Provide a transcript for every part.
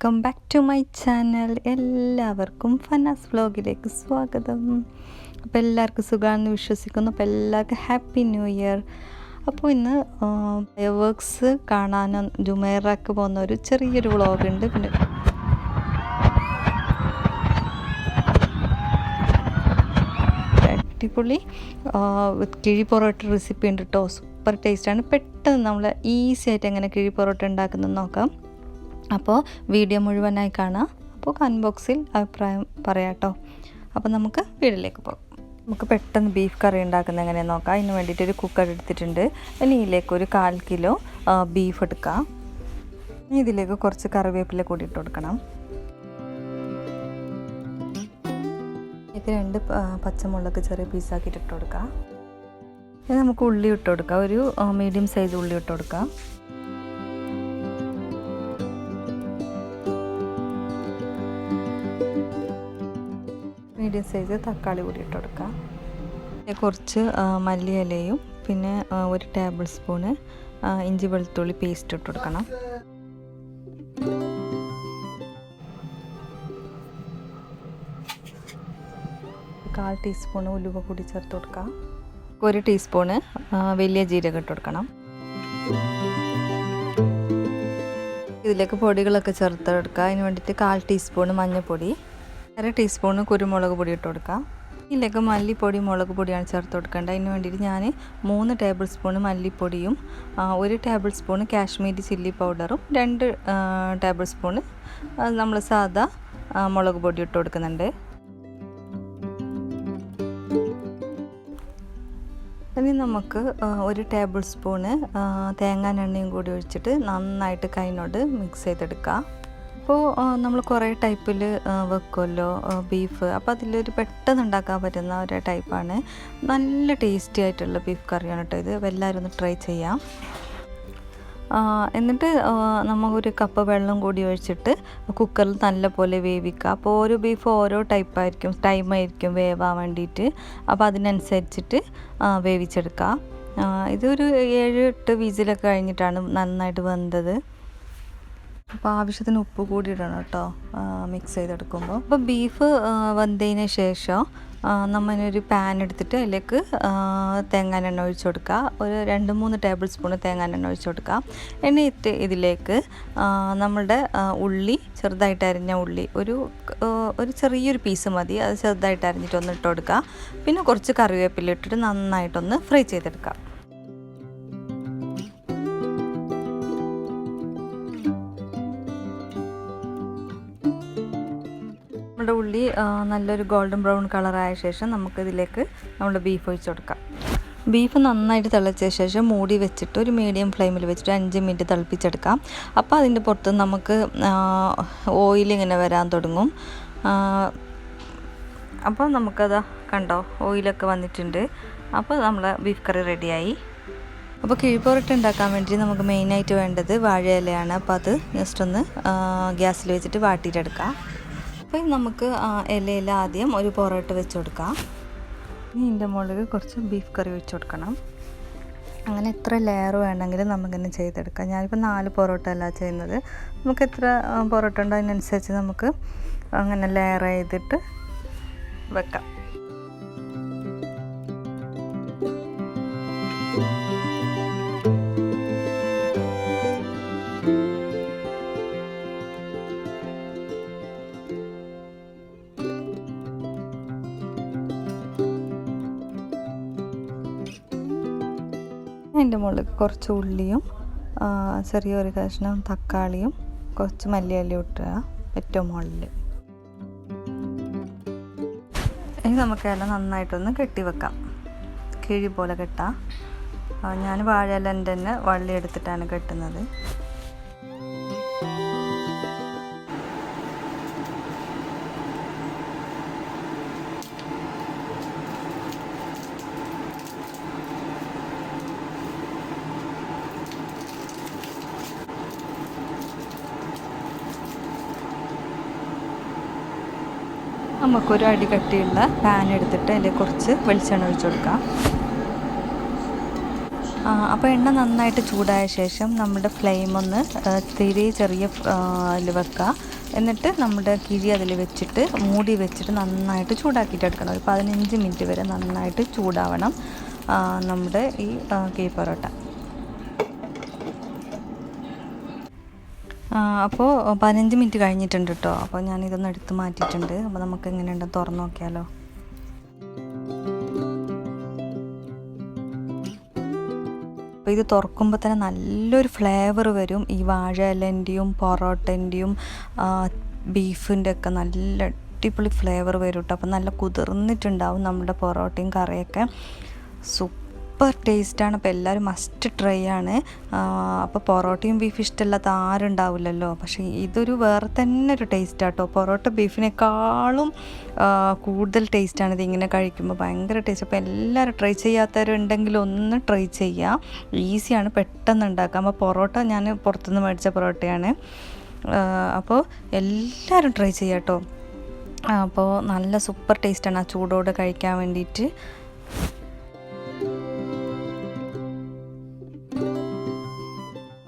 Welcome back to my channel. എല്ലാവർക്കും ഫനാസ് വ്ലോഗിലേക്ക് സ്വാഗതം. അപ്പോൾ എല്ലാവർക്കും സുഖമാണെന്ന് വിശ്വസിക്കുന്നു. അപ്പോൾ എല്ലാവർക്കും ഹാപ്പി ന്യൂ ഇയർ. അപ്പോൾ ഇന്ന് ഫയർ വർക്ക്സ് കാണാനും ജുമേറക്ക് പോകുന്ന ഒരു ചെറിയൊരു വ്ളോഗുണ്ട്. പിന്നെ അടിപൊളി കിഴി പൊറോട്ട റെസിപ്പി ഉണ്ട് കേട്ടോ. സൂപ്പർ ടേസ്റ്റാണ്. പെട്ടെന്ന് നമ്മൾ ഈസി ആയിട്ട് എങ്ങനെ കിഴി പൊറോട്ട ഉണ്ടാക്കുന്നത് നോക്കാം. അപ്പോൾ വീഡിയോ മുഴുവനായി കാണാം. അപ്പോൾ കമൻറ്റ് ബോക്സിൽ അഭിപ്രായം പറയാം കേട്ടോ. അപ്പോൾ നമുക്ക് വീഡിയോയിലേക്ക് പോകാം. നമുക്ക് പെട്ടെന്ന് ബീഫ് കറി ഉണ്ടാക്കുന്നത് എങ്ങനെയാണെന്ന് നോക്കാം. അതിന് വേണ്ടിയിട്ടൊരു കുക്കർ എടുത്തിട്ടുണ്ട്. ഇനി ഇതിലേക്ക് ഒരു 1/4 കിലോ ബീഫ് എടുക്കാം. ഇനി ഇതിലേക്ക് കുറച്ച് കറിവേപ്പില കൂടി ഇട്ട് കൊടുക്കണം. ഇത് 2 പച്ചമുളക് ചെറിയ പീസാക്കിയിട്ട് ഇട്ട് കൊടുക്കാം. ഇനി നമുക്ക് ഉള്ളി ഇട്ട് കൊടുക്കാം. ഒരു മീഡിയം സൈസ് ഉള്ളി ഇട്ട് കൊടുക്കാം. മീഡിയം സൈസ് തക്കാളി കൂടി ഇട്ട് കൊടുക്കാം. കുറച്ച് മല്ലിയിലയും പിന്നെ 1 ടേബിൾ സ്പൂണ് ഇഞ്ചി വെളുത്തുള്ളി പേസ്റ്റ് ഇട്ട് കൊടുക്കണം. കാൽ ടീസ്പൂണ് ഉലുവ കൂടി ചേർത്ത് കൊടുക്കാം. 1 ടീസ്പൂണ് വലിയ ജീരകം ഇട്ട് കൊടുക്കണം. ഇതിലേക്ക് പൊടികളൊക്കെ ചേർത്ത് കൊടുക്കുക. അതിന് വേണ്ടിയിട്ട് 1/4 ടീസ്പൂണ് മഞ്ഞൾപ്പൊടി, 1/2 ടീസ്പൂണ് കുരുമുളക് പൊടി ഇട്ട് കൊടുക്കാം. ഇതിലേക്ക് മല്ലിപ്പൊടി മുളക് പൊടിയാണ് ചേർത്ത് കൊടുക്കേണ്ടത്. അതിന് വേണ്ടിയിട്ട് ഞാൻ 3 ടേബിൾ സ്പൂണ് മല്ലിപ്പൊടിയും 1 ടേബിൾ സ്പൂണ് കാശ്മീരി ചില്ലി പൗഡറും 2 ടേബിൾ സ്പൂണ് നമ്മൾ സാദാ മുളക് പൊടി ഇട്ട് കൊടുക്കുന്നുണ്ട്. ഇനി നമുക്ക് 1 ടേബിൾ സ്പൂണ് തേങ്ങാനെണ്ണയും കൂടി ഒഴിച്ചിട്ട് നന്നായിട്ട് കൈനോട് മിക്സ് ചെയ്തെടുക്കാം. അപ്പോൾ നമ്മൾ കുറേ ടൈപ്പിൽ വെക്കുമല്ലോ ബീഫ്. അപ്പോൾ അതിലൊരു പെട്ടെന്ന് ഉണ്ടാക്കാൻ പറ്റുന്ന ഒരു ടൈപ്പാണ്. നല്ല ടേസ്റ്റി ആയിട്ടുള്ള ബീഫ് കറിയാണ് കേട്ടോ ഇത്. എല്ലാവരും ഒന്ന് ട്രൈ ചെയ്യാം. എന്നിട്ട് നമുക്കൊരു കപ്പ് വെള്ളം കൂടി ഒഴിച്ചിട്ട് കുക്കറിൽ നല്ലപോലെ വേവിക്കുക. അപ്പോൾ ഓരോ ബീഫ് ഓരോ ടൈമായിരിക്കും വേവാൻ വേണ്ടിയിട്ട്. അപ്പോൾ അതിനനുസരിച്ചിട്ട് വേവിച്ചെടുക്കുക. ഇതൊരു 7-8 വിസിലൊക്കെ കഴിഞ്ഞിട്ടാണ് നന്നായിട്ട് വെന്തത്. അപ്പോൾ ആവശ്യത്തിന് ഉപ്പ് കൂടി ഇടണം കേട്ടോ മിക്സ് ചെയ്തെടുക്കുമ്പോൾ. അപ്പോൾ ബീഫ് വെന്തതിന് ശേഷം നമ്മളൊരു പാൻ എടുത്തിട്ട് അതിലേക്ക് തേങ്ങാനെണ്ണ ഒഴിച്ച് കൊടുക്കുക. ഒരു 2-3 ടേബിൾ സ്പൂൺ തേങ്ങാനെണ്ണ ഒഴിച്ച് കൊടുക്കുക. എന്നിട്ട് ഇതിലേക്ക് നമ്മുടെ ഉള്ളി, ചെറുതായിട്ട് അരിഞ്ഞ ഉള്ളി ഒരു ചെറിയൊരു പീസ് മതി, അത് ചെറുതായിട്ട് അരിഞ്ഞിട്ട് ഒന്ന് ഇട്ട് കൊടുക്കുക. പിന്നെ കുറച്ച് കറിവേപ്പില ഇട്ടിട്ട് നന്നായിട്ടൊന്ന് ഫ്രൈ ചെയ്തെടുക്കുക. നമ്മുടെ ഉള്ളി നല്ലൊരു ഗോൾഡൻ ബ്രൗൺ കളറായ ശേഷം നമുക്കിതിലേക്ക് നമ്മുടെ ബീഫ് ഒഴിച്ച് കൊടുക്കാം. ബീഫ് നന്നായിട്ട് തിളച്ച ശേഷം മൂടി വെച്ചിട്ട് ഒരു മീഡിയം ഫ്ലെയിമിൽ വെച്ചിട്ട് 5 മിനിറ്റ് തിളപ്പിച്ചെടുക്കാം. അപ്പോൾ അതിൻ്റെ പുറത്ത് നമുക്ക് ഓയിൽ ഇങ്ങനെ വരാൻ തുടങ്ങും. അപ്പോൾ നമുക്കത് കണ്ടോ ഓയിലൊക്കെ വന്നിട്ടുണ്ട്. അപ്പോൾ നമ്മളെ ബീഫ് കറി റെഡിയായി. അപ്പോൾ കിഴി പൊറോട്ട ഉണ്ടാക്കാൻ വേണ്ടി നമുക്ക് മെയിനായിട്ട് വേണ്ടത് വാഴയിലയാണ്. അപ്പോൾ അത് ജസ്റ്റ് ഒന്ന് ഗ്യാസിൽ വെച്ചിട്ട് വാട്ടിയിട്ടെടുക്കാം. അപ്പോൾ നമുക്ക് ഇലയിൽ ആദ്യം ഒരു പൊറോട്ട വെച്ച് കൊടുക്കാം. ഇനി ഇതിൻ്റെ മുകളിൽ കുറച്ച് ബീഫ് കറി വെച്ച് കൊടുക്കണം. അങ്ങനെ എത്ര ലെയർ വേണമെങ്കിലും നമുക്കിങ്ങനെ ചെയ്തെടുക്കാം. ഞാനിപ്പോൾ 4 പൊറോട്ട അല്ല ചെയ്യുന്നത്. നമുക്ക് എത്ര പൊറോട്ട ഉണ്ടോ അതിനനുസരിച്ച് നമുക്ക് അങ്ങനെ ലെയർ ചെയ്തിട്ട് വെക്കാം. അതിൻ്റെ മുകളിൽ കുറച്ച് ഉള്ളിയും ചെറിയൊരു കഷ്ണം തക്കാളിയും കുറച്ച് മല്ലിയില ഇട്ടുക ഏറ്റവും മുകളിൽ. ഇനി നമുക്ക് ഇല നന്നായിട്ടൊന്ന് കെട്ടി വെക്കാം. കിഴി പോലെ കെട്ടാം. ഞാൻ വാഴയിലൻ്റെ തന്നെ വള്ളി എടുത്തിട്ടാണ് കെട്ടുന്നത്. നമുക്കൊരു അടി കട്ടിയുള്ള പാൻ എടുത്തിട്ട് അതിൽ കുറച്ച് വെളിച്ചെണ്ണ ഒഴിച്ച് കൊടുക്കാം. അപ്പോൾ എണ്ണ നന്നായിട്ട് ചൂടായ ശേഷം നമ്മുടെ ഫ്ലെയിം ഒന്ന് തീരെ ചെറിയ വെക്കുക. എന്നിട്ട് നമ്മുടെ കിഴി അതിൽ വെച്ചിട്ട് മൂടി വെച്ചിട്ട് നന്നായിട്ട് ചൂടാക്കിയിട്ട് എടുക്കണം. ഒരു 15 മിനിറ്റ് വരെ നന്നായിട്ട് ചൂടാവണം നമ്മുടെ ഈ ഗീ പൊറോട്ട. അപ്പോൾ 15 മിനിറ്റ് കഴിഞ്ഞിട്ടുണ്ട് കേട്ടോ. അപ്പോൾ ഞാനിതൊന്ന് എടുത്ത് മാറ്റിയിട്ടുണ്ട്. അപ്പോൾ നമുക്ക് എങ്ങനെയുണ്ടെന്ന് തുറന്ന് നോക്കിയാലോ. അപ്പോൾ ഇത് തുറക്കുമ്പോൾ തന്നെ നല്ലൊരു ഫ്ലേവർ വരും. ഈ വാഴ ഇലൻ്റെയും പൊറോട്ടൻ്റെയും ബീഫിൻ്റെ ഒക്കെ നല്ല അടിപൊളി ഫ്ലേവർ വരും കേട്ടോ. അപ്പോൾ നല്ല കുതിർന്നിട്ടുണ്ടാവും നമ്മുടെ പൊറോട്ടയും കറിയൊക്കെ. സൂപ്പർ ടേസ്റ്റാണ്. അപ്പോൾ എല്ലാവരും മസ്റ്റ് ട്രൈ ആണ്. അപ്പോൾ പൊറോട്ടയും ബീഫ് ഇഷ്ടമില്ലാത്ത ആരും ഉണ്ടാവില്ലല്ലോ. പക്ഷേ ഇതൊരു വേറെ തന്നെ ഒരു ടേസ്റ്റാട്ടോ. പൊറോട്ട ബീഫിനേക്കാളും കൂടുതൽ ടേസ്റ്റാണ് ഇതിങ്ങനെ കഴിക്കുമ്പോൾ. ഭയങ്കര ടേസ്റ്റ്. അപ്പോൾ എല്ലാവരും ട്രൈ ചെയ്യാത്തവരുണ്ടെങ്കിൽ ഒന്ന് ട്രൈ ചെയ്യാം. ഈസിയാണ്, പെട്ടെന്ന് ഉണ്ടാക്കാം. അപ്പോൾ പൊറോട്ട ഞാൻ പുറത്തുനിന്ന് മേടിച്ച പൊറോട്ടയാണ്. അപ്പോൾ എല്ലാവരും ട്രൈ ചെയ്യാം കേട്ടോ. അപ്പോൾ നല്ല സൂപ്പർ ടേസ്റ്റാണ് ആ ചൂടോടെ കഴിക്കാൻ വേണ്ടിയിട്ട്.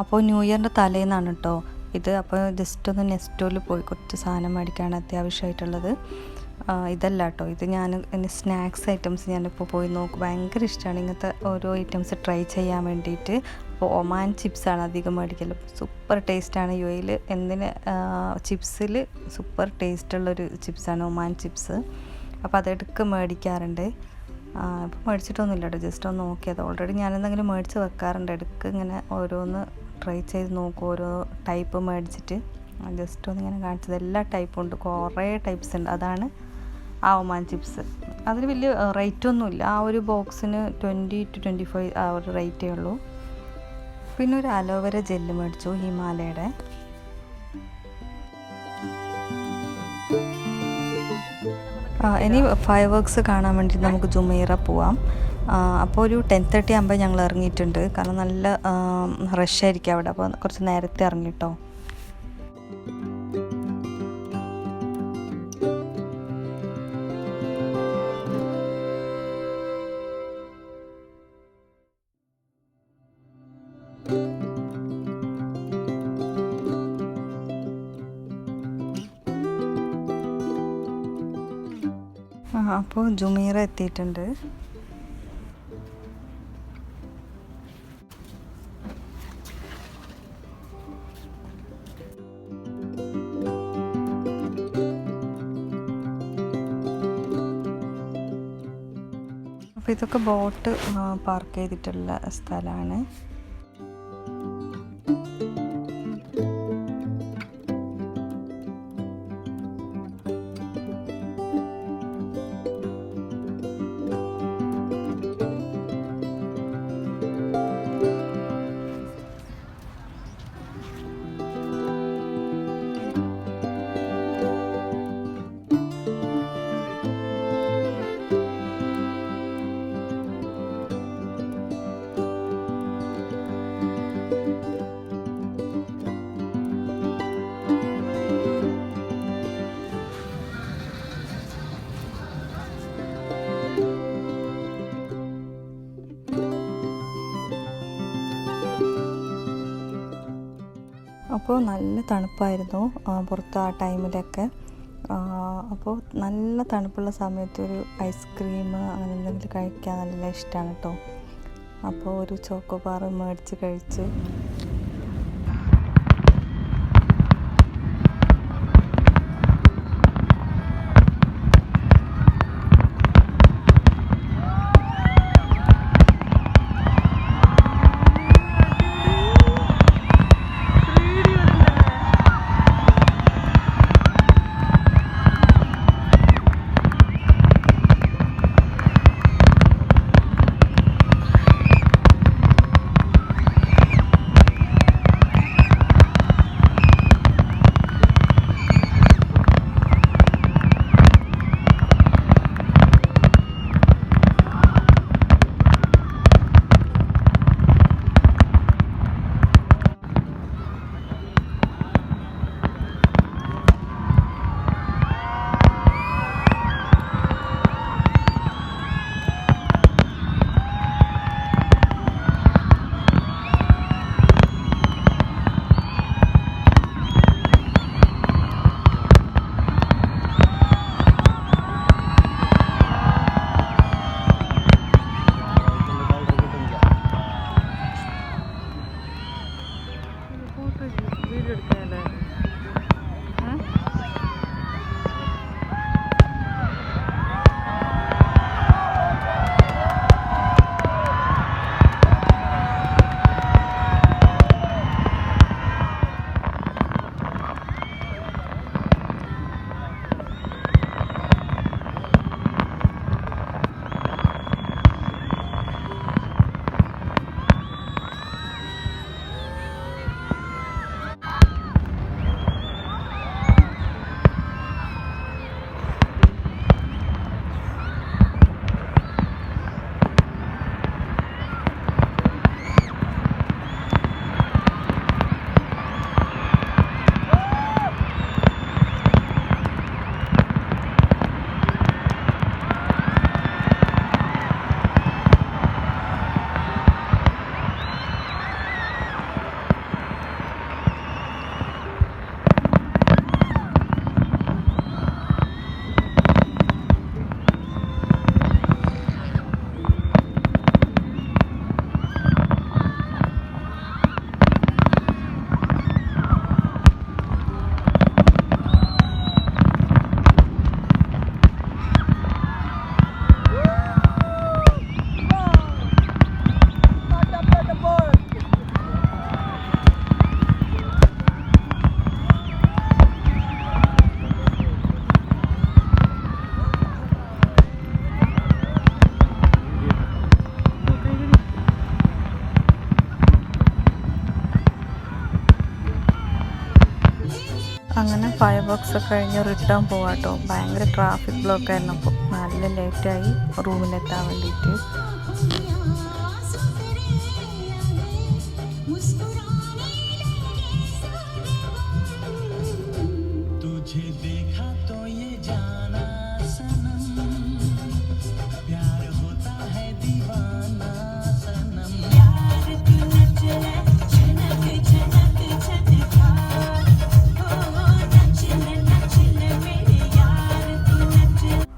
അപ്പോൾ ന്യൂ ഇയറിൻ്റെ തലേന്നാണ് കേട്ടോ ഇത്. അപ്പോൾ ജസ്റ്റ് ഒന്ന് നെസ്റ്റോയിൽ പോയി കുറച്ച് സാധനം മേടിക്കാണ് അത്യാവശ്യമായിട്ടുള്ളത്. ഇതല്ല കേട്ടോ, ഇത് ഞാൻ എൻ്റെ സ്നാക്സ് ഐറ്റംസ് ഞാനിപ്പോൾ പോയി നോക്കും. ഭയങ്കര ഇഷ്ടമാണ് ഇങ്ങനത്തെ ഓരോ ഐറ്റംസ് ട്രൈ ചെയ്യാൻ വേണ്ടിയിട്ട്. അപ്പോൾ ഒമാൻ ചിപ്സാണ് അധികം മേടിക്കൽ. സൂപ്പർ ടേസ്റ്റാണ് UAE-ൽ എന്തിന് ചിപ്സിൽ സൂപ്പർ ടേസ്റ്റുള്ളൊരു ചിപ്സാണ് ഒമാൻ ചിപ്സ്. അപ്പോൾ അതെടുക്ക് മേടിക്കാറുണ്ട്. ഇപ്പോൾ മേടിച്ചിട്ടൊന്നുമില്ല കേട്ടോ, ജസ്റ്റ് ഒന്ന് നോക്കിയത്. ഓൾറെഡി ഞാനെന്തെങ്കിലും മേടിച്ച് വെക്കാറുണ്ട്. ഇടയ്ക്ക് ഇങ്ങനെ ഓരോന്ന് ട്രൈ ചെയ്ത് നോക്കും, ഓരോ ടൈപ്പ് മേടിച്ചിട്ട്. ജസ്റ്റ് ഒന്ന് ഇങ്ങനെ കാണിച്ചത്. എല്ലാ ടൈപ്പും ഉണ്ട്, കുറേ ടൈപ്സ് ഉണ്ട്. അതാണ് ആ ഒമാൻ ചിപ്സ്. അതിന് വലിയ റേറ്റൊന്നുമില്ല. ആ ഒരു ബോക്സിന് 20 to 25 ആ ഒരു റേറ്റേ ഉള്ളൂ. പിന്നെ ഒരു അലോവേര ജെല്ല് മേടിച്ചു ഹിമാലയയുടെ. ഇനി ഫയർ വർക്ക്സ് കാണാൻ വേണ്ടി നമുക്ക് ജുമൈറ പോവാം. അപ്പോൾ ഒരു 10:30 ആകുമ്പോൾ ഞങ്ങൾ ഇറങ്ങിയിട്ടുണ്ട്. കാരണം നല്ല റഷായിരിക്കും അവിടെ. അപ്പോൾ കുറച്ച് നേരത്തെ ഇറങ്ങിട്ടോ. അപ്പോൾ ജുമൈറ എത്തിയിട്ടുണ്ട്. അപ്പോൾ ഇതൊക്കെ ബോട്ട് പാർക്ക് ചെയ്തിട്ടുള്ള സ്ഥലമാണ്. അപ്പോൾ നല്ല തണുപ്പായിരുന്നു പുറത്ത് ആ ടൈമിലൊക്കെ. അപ്പോൾ നല്ല തണുപ്പുള്ള സമയത്ത് ഒരു ഐസ്ക്രീം അങ്ങനെ എന്തെങ്കിലും കഴിക്കാൻ നല്ല ഇഷ്ടമാണ് കേട്ടോ. അപ്പോൾ ഒരു ചോക്കോബാർ മേടിച്ച് കഴിച്ചു. അങ്ങനെ ഫയർ വർക്സ് ഒക്കെ കഴിഞ്ഞ് റിട്ടേൺ പോവാട്ടോ. ഭയങ്കര ട്രാഫിക് ബ്ലോക്ക് ആയിരുന്നു. അപ്പോൾ നല്ല ലേറ്റായി റൂമിലെത്താൻ വേണ്ടിയിട്ട്.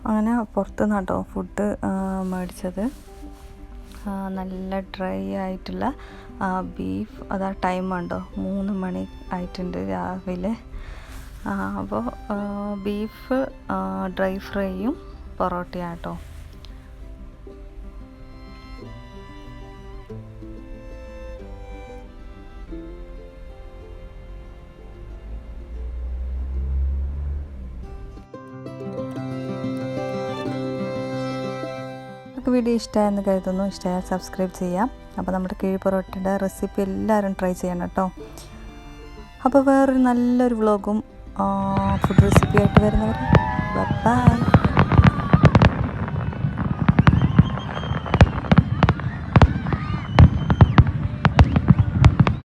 അങ്ങനെ പുറത്തുനിന്ന് കേട്ടോ ഫുഡ് മേടിച്ചത്. നല്ല ഡ്രൈ ആയിട്ടുള്ള ബീഫ്. അതാ ടൈം ഉണ്ടോ, 3 മണി ആയിട്ടുണ്ട് രാവിലെ. അപ്പോൾ ബീഫ് ഡ്രൈ ഫ്രൈയും പൊറോട്ടയാട്ടോ. വീഡിയോ ഇഷ്ടമായെന്ന് കരുതുന്നു. ഇഷ്ടമായാൽ സബ്സ്ക്രൈബ് ചെയ്യാം. അപ്പോൾ നമ്മുടെ കിഴി പൊറോട്ടയുടെ റെസിപ്പി എല്ലാവരും ട്രൈ ചെയ്യണം കേട്ടോ. അപ്പോൾ വേറൊരു നല്ലൊരു വ്ളോഗും ഫുഡ് റെസിപ്പി ആയിട്ട് വരുന്നവർ ബൈ.